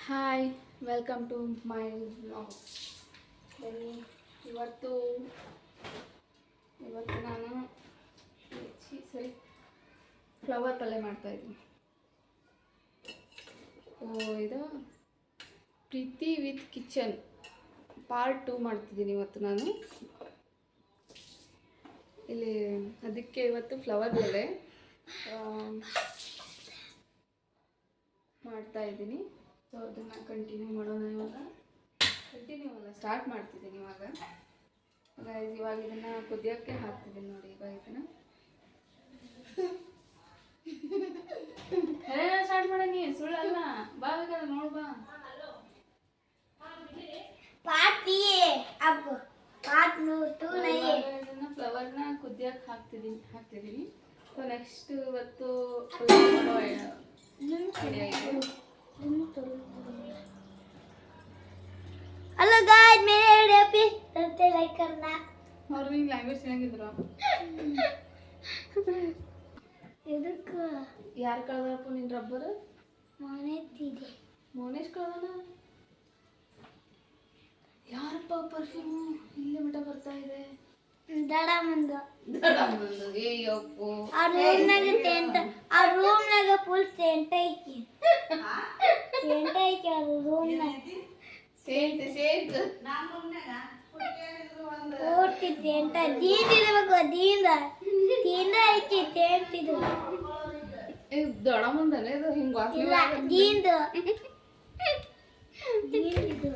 Hi welcome to my vlog. ಬನ್ನಿ ಇವತ್ತು ನಾನು ಸರಿ ಫ್ಲವರ್ ಪಲ್ಯ ಮಾಡ್ತಾಯಿದ್ದೀನಿ. ಇದು ಪ್ರೀತಿ ವಿತ್ ಕಿಚನ್ ಪಾರ್ಟ್ 2 ಮಾಡ್ತಿದ್ದೀನಿ ಇವತ್ತು ನಾನು. ಇಲ್ಲಿ ಅದಕ್ಕೆ ಇವತ್ತು ಫ್ಲವರ್ ಪಲ್ಯ ಮಾಡ್ತಾಯಿದ್ದೀನಿ. ಸೊ ಅದನ್ನು ಕಂಟಿನ್ಯೂ ಮಾಡೋಣ. ಸ್ಟಾರ್ಟ್ ಮಾಡ್ತಿದ್ದೀನಿ ಇವಾಗ. ಇದನ್ನು ಕುದಿಯೋಕ್ಕೆ ಹಾಕ್ತಿದ್ದೀನಿ ನೋಡಿ. ಇವಾಗ ಇದನ್ನು ಸ್ಟಾರ್ಟ್ ಮಾಡೀನಿ, ಸುಳ್ಳಲ್ಲ. ಬಾ ಬೇಕಾದ್ರೆ ನೋಡು ಬಾ. ಇದನ್ನು ಫ್ಲವರ್ನ ಕುದಿಯೋಕ್ಕೆ ಹಾಕ್ತಿದ್ದೀನಿ. ಸೊ ನೆಕ್ಸ್ಟ್ ಇವತ್ತು ಐಡಿಯಾ ಇದೆ. हेलो गाइस, मेरे वीडियो पे करते लाइक करना और भी लैंग्वेज ಚೆನ್ನಾಗಿದ್ರು. ಇದಕ್ಕೆ ಯಾರು ಕಳ್ದಪ್ಪ ನಿನ್ನ ರಬ್ಬರ್? ಮಾನೇತಿದೆ. ಮೋನೇಶ್ ಕಳ್ದನ? ಯಾರಪ್ಪ ಪರ್ಫ್ಯೂಮ್ ಇಲ್ಲಿ ಮಟ ಬರ್ತಾ ಇದೆ? ದಡ ಮುಂದು ಏಯಪ್ಪೋ ಆ ರೂಮ್ನಾಗ ಫುಲ್ ಟೆಂಟ್ ಐತಿ. ಆ ರೂಮ್ನಾಗ ಸೇಂಟ್ ಪೂರ್ತಿ ಟೆಂಟ್ ದೀದಿರ್ಬೇಕು. ದೀನ ಐತಿ ಟೆಂಟ್. ಇದು ದೊಡ ಮುಂದನೆ ಇದು ಹಿಂಗ್ ವಾಸನೆ ಇಲ್ಲ ದೀಂದು ಇದು.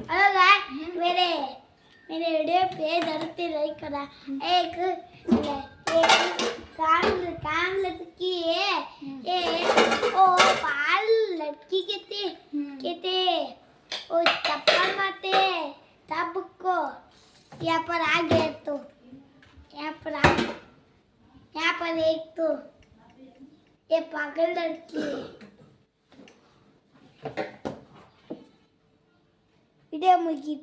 हेलो गाइस, मेरे वीडियो पे जरूर लाइक करना. एक काम लड़की है, ओ बाल लड़की कहते वो चप्पल मारते तब को यहाँ पर आ गए. तो यहाँ पर एक तो ये पागल लड़की है. वीडियो मुझे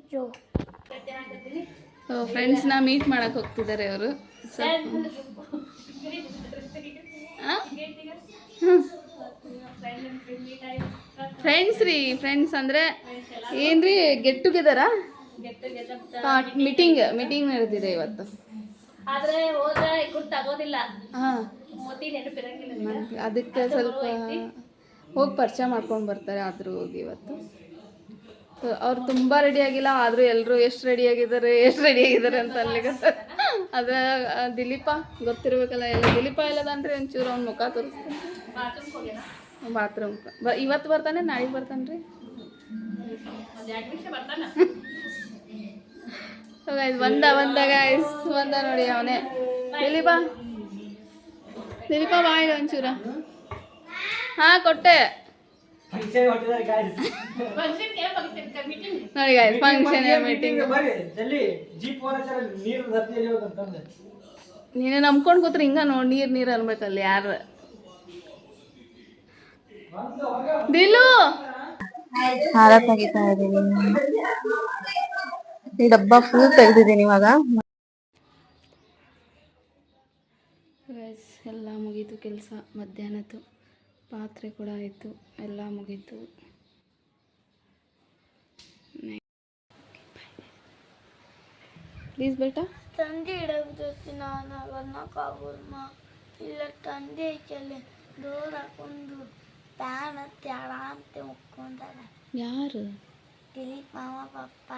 ಫ್ರೆಂಡ್ಸ್ನ ಮೀಟ್ ಮಾಡಕ್ಕೆ ಹೋಗ್ತಿದ್ದಾರೆ ಅವರು. ಫ್ರೆಂಡ್ಸ್ ಅಂದರೆ ಏನ್ರಿ ಗೆಟ್ ಟುಗೆದರಾ? ಮೀಟಿಂಗ್ ನಡೆದಿದೆ ಇವತ್ತು. ಹಾಂ, ಅದಕ್ಕೆ ಸ್ವಲ್ಪ ಹೋಗಿ ಪರಿಚಯ ಮಾಡ್ಕೊಂಡು ಬರ್ತಾರೆ. ಆದರೂ ಹೋಗಿ ಇವತ್ತು ಅವ್ರು ತುಂಬ ರೆಡಿ ಆಗಿಲ್ಲ, ಆದರೂ ಎಲ್ಲರೂ ಎಷ್ಟು ರೆಡಿ ಆಗಿದ್ದಾರೆ ಅಂತ ಅಲ್ಲಿಗೆ. ಅದ ದಿಲೀಪ ಗೊತ್ತಿರ್ಬೇಕಲ್ಲ, ಎಲ್ಲ ದಿಲೀಪ ಎಲ್ಲದನ್ರಿ. ಒಂಚೂರು ಅವ್ನ ಮುಖ ತೋರಿಸ್ತಾನೆ. ಬಾತ್ರೂಮ್ ಇವತ್ತು ಬರ್ತಾನೆ, ನಾಳೆಗೆ ಬರ್ತಾನೆ ರೀ. ಬಂದ ನೋಡಿ ಅವನೇ ದಿಲೀಪ ಬಾ ಇಲ್ಲಿ ಒಂಚೂರ. ಹಾಂ ಕೊಟ್ಟೆ ನೋಡಿ ಗಾಯ್ಸ್, ಫಂಕ್ಷನ್ ಮೀಟಿಂಗ್. ನೀನು ನಂಬ್ಕೊಂಡು ಕೂತ್ರೆ ಹಿಂಗ ನೋಡಿ ನೀರು ಅನ್ಬೇಕಲ್ಲಿ. ಯಾರು ದಿಲು ಹಾರ ತೆಗಿತಾ ಇದ್ದೀನಿ. ಈ ಡಬ್ಬ ಫುಲ್ ತೆಗ್ದಿದ್ದೀನಿ ಇವಾಗ. ಎಲ್ಲ ಮುಗೀತು ಕೆಲಸ. ಮಧ್ಯಾಹ್ನದ್ದು ಪಾತ್ರೆ ಕೂಡ ಆಯಿತು, ಎಲ್ಲ ಮುಗೀತು. ಪ್ಲೀಸ್ ಬೇಟಾ. ತಂದೆ ಇಡಬೇಕು. ನಾನು ಅನ್ನಕ್ಕಾಗಲ್ಲ. ಇಲ್ಲ ತಂದೆ ಐತಲ್ಲಿ ದೂರ ಹಾಕೊಂಡು ಪ್ಯಾನ್ ತ್ಯಾಡ ಅಂತ ಮುಕ್ಕೊಂಡಾರ. ಯಾರು? ದಿಲೀಪ್ ಮಾವ ಪಪ್ಪ.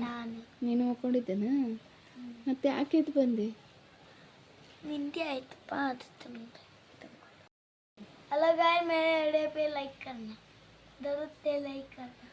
ನಾನು. ನೀನು ಮುಕ್ಕೊಂಡಿದ್ದೇನ? ಮತ್ತೆ ಯಾಕೆ ಇದು ಬಂದೆ? ನಿಂದೆ ಆಯ್ತಪ್ಪ. हेलो गाइस, मेरे वीडियो पे लाइक करना, जरूर से लाइक करना.